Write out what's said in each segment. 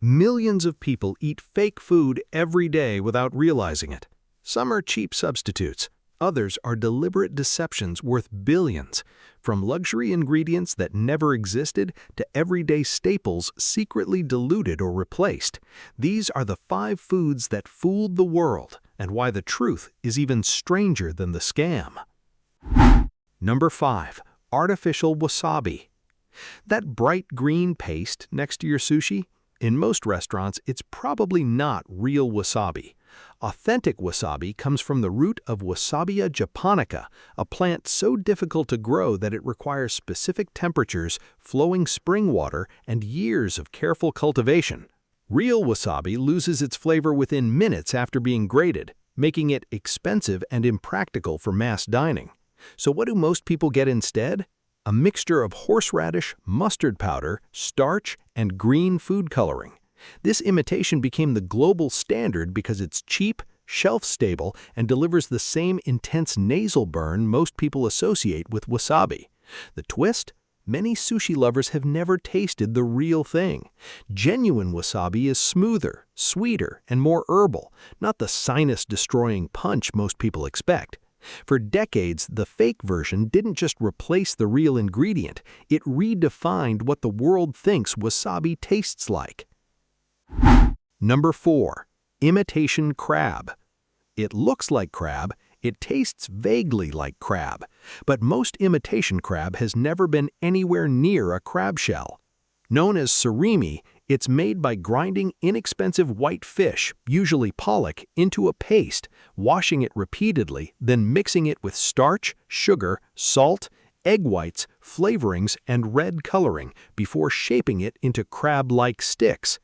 Millions of people eat fake food every day without realizing it. Some are cheap substitutes. Others are deliberate deceptions worth billions, from luxury ingredients that never existed to everyday staples secretly diluted or replaced. These are the 5 foods that fooled the world and why the truth is even stranger than the scam. Number 5. Artificial wasabi. That bright green paste next to your sushi? In most restaurants, it's probably not real wasabi. Authentic wasabi comes from the root of Wasabia japonica, a plant so difficult to grow that it requires specific temperatures, flowing spring water, and years of careful cultivation. Real wasabi loses its flavor within minutes after being grated, making it expensive and impractical for mass dining. So what do most people get instead? A mixture of horseradish, mustard powder, starch, and green food coloring. This imitation became the global standard because it's cheap, shelf-stable, and delivers the same intense nasal burn most people associate with wasabi. The twist? Many sushi lovers have never tasted the real thing. Genuine wasabi is smoother, sweeter, and more herbal, not the sinus-destroying punch most people expect. For decades, the fake version didn't just replace the real ingredient, it redefined what the world thinks wasabi tastes like. Number 4. Imitation crab. It looks like crab, it tastes vaguely like crab, but most imitation crab has never been anywhere near a crab shell. Known as surimi, it's made by grinding inexpensive white fish, usually pollock, into a paste, washing it repeatedly, then mixing it with starch, sugar, salt, egg whites, flavorings, and red coloring before shaping it into crab-like sticks.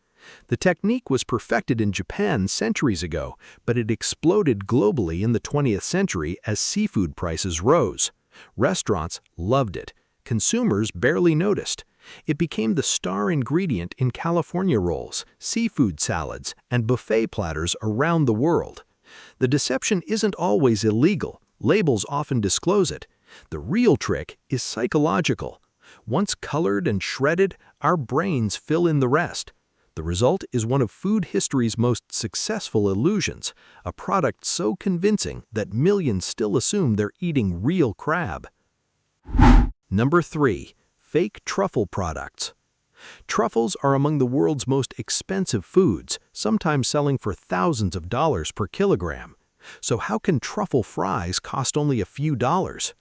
The technique was perfected in Japan centuries ago, but it exploded globally in the 20th century as seafood prices rose. Restaurants loved it. Consumers barely noticed. It became the star ingredient in California rolls, seafood salads, and buffet platters around the world. The deception isn't always illegal. Labels often disclose it. The real trick is psychological. Once colored and shredded, our brains fill in the rest. The result is one of food history's most successful illusions, a product so convincing that millions still assume they're eating real crab. Number 3. Fake truffle products. Truffles are among the world's most expensive foods, sometimes selling for thousands of dollars per kilogram. So how can truffle fries cost only a few dollars?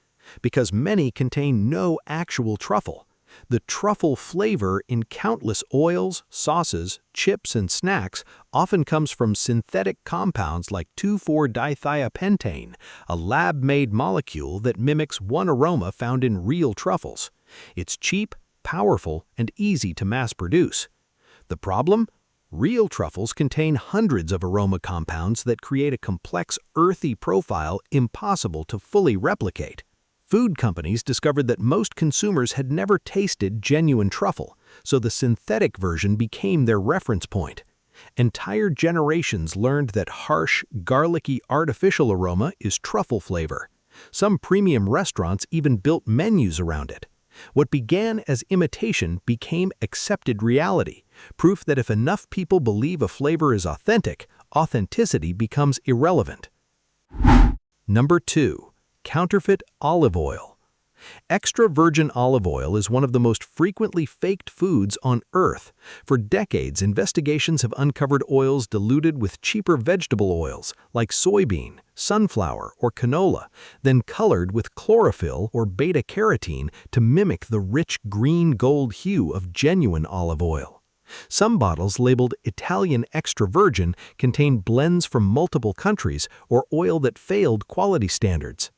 Because many contain no actual truffle. The truffle flavor in countless oils, sauces, chips, and snacks often comes from synthetic compounds like 2,4-dithiapentane, a lab-made molecule that mimics one aroma found in real truffles. It's cheap, powerful, and easy to mass produce. The problem? Real truffles contain hundreds of aroma compounds that create a complex, earthy profile impossible to fully replicate. Food companies discovered that most consumers had never tasted genuine truffle, so the synthetic version became their reference point. Entire generations learned that harsh, garlicky artificial aroma is truffle flavor. Some premium restaurants even built menus around it. What began as imitation became accepted reality, proof that if enough people believe a flavor is authentic, authenticity becomes irrelevant. Number 2. Counterfeit olive oil. Extra virgin olive oil is one of the most frequently faked foods on Earth. For decades, investigations have uncovered oils diluted with cheaper vegetable oils like soybean, sunflower, or canola, then colored with chlorophyll or beta-carotene to mimic the rich green-gold hue of genuine olive oil. Some bottles labeled Italian extra virgin contain blends from multiple countries or oil that failed quality standards.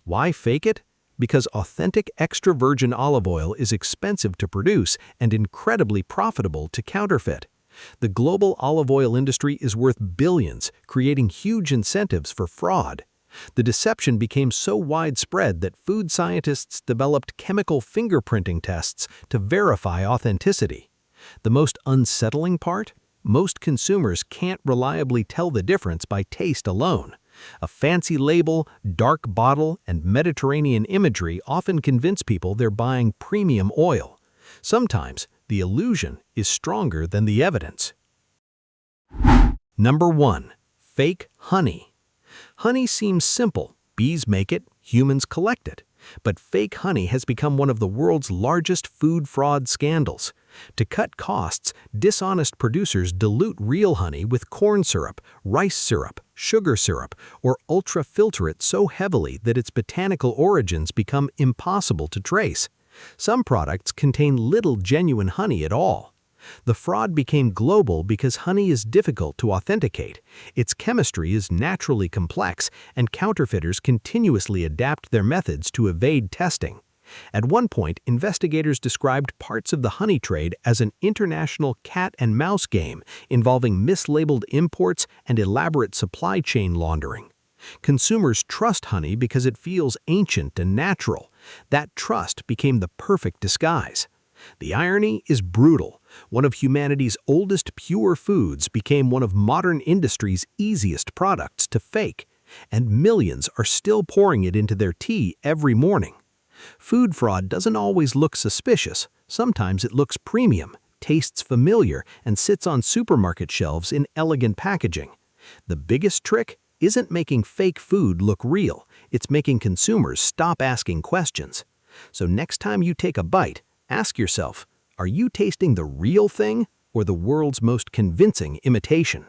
Why fake it? Because authentic extra virgin olive oil is expensive to produce and incredibly profitable to counterfeit. The global olive oil industry is worth billions, creating huge incentives for fraud. The deception became so widespread that food scientists developed chemical fingerprinting tests to verify authenticity. The most unsettling part? Most consumers can't reliably tell the difference by taste alone. A fancy label, dark bottle, and Mediterranean imagery often convince people they're buying premium oil. Sometimes, the illusion is stronger than the evidence. Number 1. Fake honey. Honey seems simple. Bees make it, humans collect it. But fake honey has become one of the world's largest food fraud scandals. To cut costs, dishonest producers dilute real honey with corn syrup, rice syrup, sugar syrup, or ultra-filter it so heavily that its botanical origins become impossible to trace. Some products contain little genuine honey at all. The fraud became global because honey is difficult to authenticate. Its chemistry is naturally complex, and counterfeiters continuously adapt their methods to evade testing. At one point, investigators described parts of the honey trade as an international cat-and-mouse game involving mislabeled imports and elaborate supply chain laundering. Consumers trust honey because it feels ancient and natural. That trust became the perfect disguise. The irony is brutal. One of humanity's oldest pure foods became one of modern industry's easiest products to fake, and millions are still pouring it into their tea every morning. Food fraud doesn't always look suspicious. Sometimes it looks premium, tastes familiar, and sits on supermarket shelves in elegant packaging. The biggest trick isn't making fake food look real. It's making consumers stop asking questions. So next time you take a bite, ask yourself, are you tasting the real thing or the world's most convincing imitation?